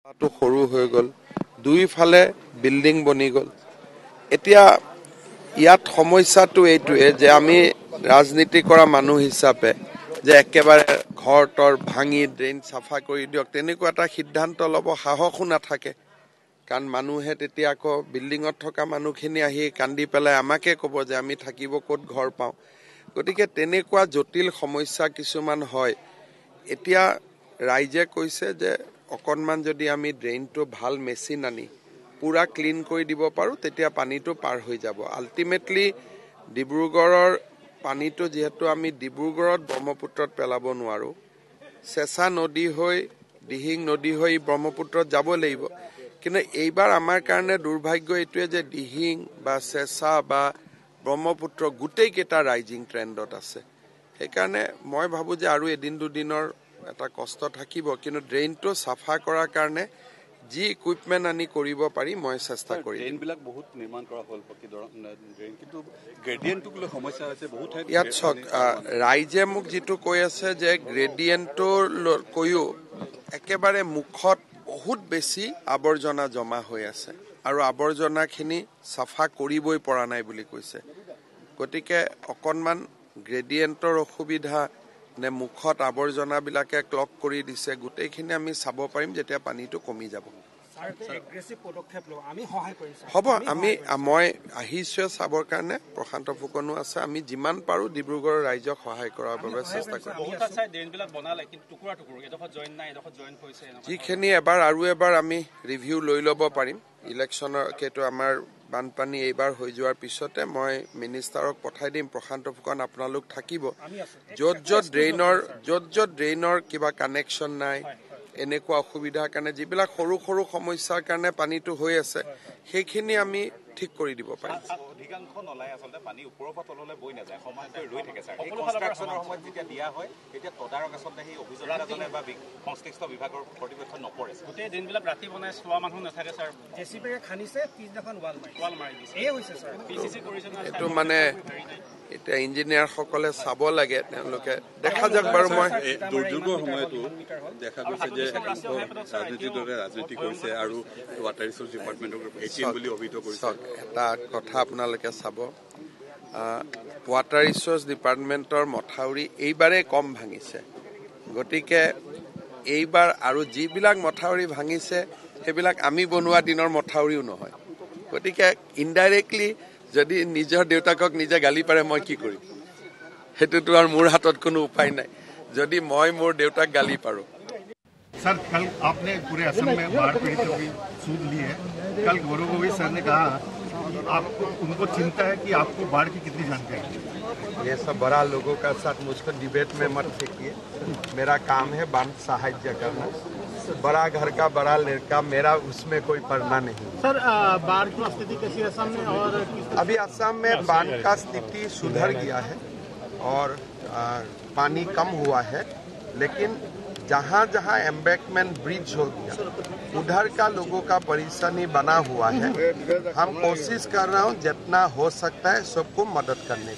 সৰু হৈ গ'ল, দুইফালে বিল্ডিং বনি গ'ল। এতিয়া ইয়াত সমস্যাটো এইটোৱে যে আমি ৰাজনীতি কৰা মানুহ হিচাপে যে একেবাৰে ঘৰ তৰ ভাঙি ড্ৰেইন চাফা কৰি দিয়ক তেনেকুৱা এটা সিদ্ধান্ত ল'ব সাহসো নাথাকে। কাৰণ মানুহে তেতিয়া আকৌ বিল্ডিঙত থকা মানুহখিনি আহি কান্দি পেলাই আমাকে ক'ব যে আমি থাকিব ক'ত ঘৰ পাওঁ। গতিকে তেনেকুৱা জটিল সমস্যা কিছুমান হয়। এতিয়া ৰাইজে কৈছে যে অকণমান যদি আমি ড্ৰেইনটো ভাল মেচিন আনি পুৰা ক্লিন কৰি দিব পাৰোঁ তেতিয়া পানীটো পাৰ হৈ যাব। আল্টিমেটলি ডিব্ৰুগড়ৰ পানীটো যিহেতু আমি ডিব্ৰুগড়ত ব্ৰহ্মপুত্ৰত পেলাব নোৱাৰোঁ, চেঁচা নদী হৈ দিহিং নদী হৈ ব্ৰহ্মপুত্ৰত যাব লাগিব। কিন্তু এইবাৰ আমাৰ কাৰণে দুৰ্ভাগ্য এইটোৱে যে দিহিং বা চেঁচা বা ব্ৰহ্মপুত্ৰ গোটেইকেইটা ৰাইজিং ট্ৰেণ্ডত আছে। সেইকাৰণে মই ভাবোঁ যে আৰু এদিন দুদিনৰ এটা কষ্ট থাকিব, কিন্তু ড্ৰেইনটো চাফা কৰাৰ কাৰণে যি ইকুইপমেণ্ট আনি কৰিব পাৰি মই চেষ্টা কৰিম। ড্ৰেইনবিলাক বহুত নিৰ্মাণ কৰা হ'ল ড্ৰেইন, কিন্তু গ্ৰেডিয়েণ্টটোক লৈ সমস্যা হৈছে বহুত ঠাইত। ইয়াত চাওক, ৰাইজে মোক যিটো কৈ আছে যে গ্ৰেডিয়েণ্টৰ কৈও একেবাৰে মুখত বহুত বেছি আৱৰ্জনা জমা হৈ আছে আৰু আৱৰ্জনাখিনি চাফা কৰিবই পৰা নাই বুলি কৈছে। গতিকে অকণমান গ্ৰেডিয়েণ্টৰ অসুবিধা নে মুখত আৱৰ্জনাবিলাকে ক্লগ কৰি দিছে, গোটেইখিনি আমি চাব পাৰিম যেতিয়া পানীটো কমি যাব। হ'ব, মই আহিছোঁ চাবৰ কাৰণে, প্ৰশান্ত ফুকনো আছে, আমি যিমান পাৰোঁ ডিব্ৰুগড়ৰ ৰাইজক সহায় কৰাৰ বাবে চেষ্টা কৰিম। যিখিনি আৰু এবাৰ আমি ৰিভিউ লৈ ল'ব পাৰিম। ইলেকশ্যনৰ কেইটো আমাৰ বানপানী এইবাৰ হৈ যোৱাৰ পিছতে মই মিনিষ্টাৰক পঠাই দিম, প্ৰশান্ত ফুকন আপোনালোক থাকিব। য'ত য'ত ড্ৰেইনৰ কিবা কানেকশ্যন নাই, এনেকুৱা অসুবিধাৰ কাৰণে যিবিলাক সৰু সৰু সমস্যাৰ কাৰণে পানীটো হৈ আছে সেইখিনি আমি ঠিক কৰি দিব পাৰিম। অধিকাংশ নলাই আচলতে পানী ওপৰৰ পৰা তললৈ বৈ নাযায়, সময়কৈ ৰৈ থাকে স্যাৰ। এই কনষ্ট্ৰাকচনৰ সময়ত যেতিয়া দিয়া হয় তেতিয়া তদাৰক আচলতে সেই অভিযন্তাজনে বা সংশ্লিষ্ট বিভাগৰ কৰ্তৃপক্ষ নপৰে। গোটেই দিনবিলাক ৰাতি বনাই চোৱা মানুহ নাথাকে স্যাৰ। জেচিবিৰে খানিছে, পিছদিনাখন ৱাল মাৰি দিছে। এই হৈছে স্যাৰ। পিচিচি কৰিছে না, এইটো মানে এতিয়া ইঞ্জিনিয়াৰসকলে চাব লাগে, তেওঁলোকে দেখা যাওক। বাৰু মই দুৰ্যোগৰ সময়তো দেখা গৈছে যে ৰাজনীতিৰ দৰে ৰাজনীতি কৰিছে আৰু ৱাটাৰ ৰিচোৰ্চ ডিপাৰ্টমেণ্টক এটিএম বুলি অভিহিত কৰিছে। এটা কথা আপোনালোকে চাব, ৱাটাৰ ৰিচোৰ্চ ডিপাৰ্টমেণ্টৰ মথাউৰি এইবাৰেই কম ভাঙিছে। গতিকে এইবাৰ আৰু যিবিলাক মথাউৰি ভাঙিছে সেইবিলাক আমি বনোৱা দিনৰ মথাউৰিও নহয়। গতিকে ইনডাইৰেক্টলি যদি নিজৰ দেউতাকক নিজে গালি পাৰে মই কি কৰিম? সেইটোতো আৰু মোৰ হাতত কোনো উপায় নাই যদি মই মোৰ দেউতাক গালি পাৰোঁ। सर, कल आपने पूरे असम में बाढ़ पीड़ितों की सूद ली है। कल गौरव गोविंद सर ने कहा आपको उनको चिंता है कि आपको बाढ़ की कितनी जानकारी है। ये सब बड़ा लोगों का साथ मुझको डिबेट में मत फेंकिए। मेरा काम है बाढ़ सहायता करना। बड़ा घर का बड़ा लड़का, मेरा उसमें कोई पड़ना नहीं। सर, बाढ़ की स्थिति कैसी है असम में? और अभी असम में बाढ़ का स्थिति सुधर गया है और पानी कम हुआ है, लेकिन जहाँ जहाँ एम्बैंकमेंट ब्रिज हो गया उधर का लोगों का परेशानी बना हुआ है। हम कोशिश कर रहा हूँ जितना हो सकता है सबको मदद करने का।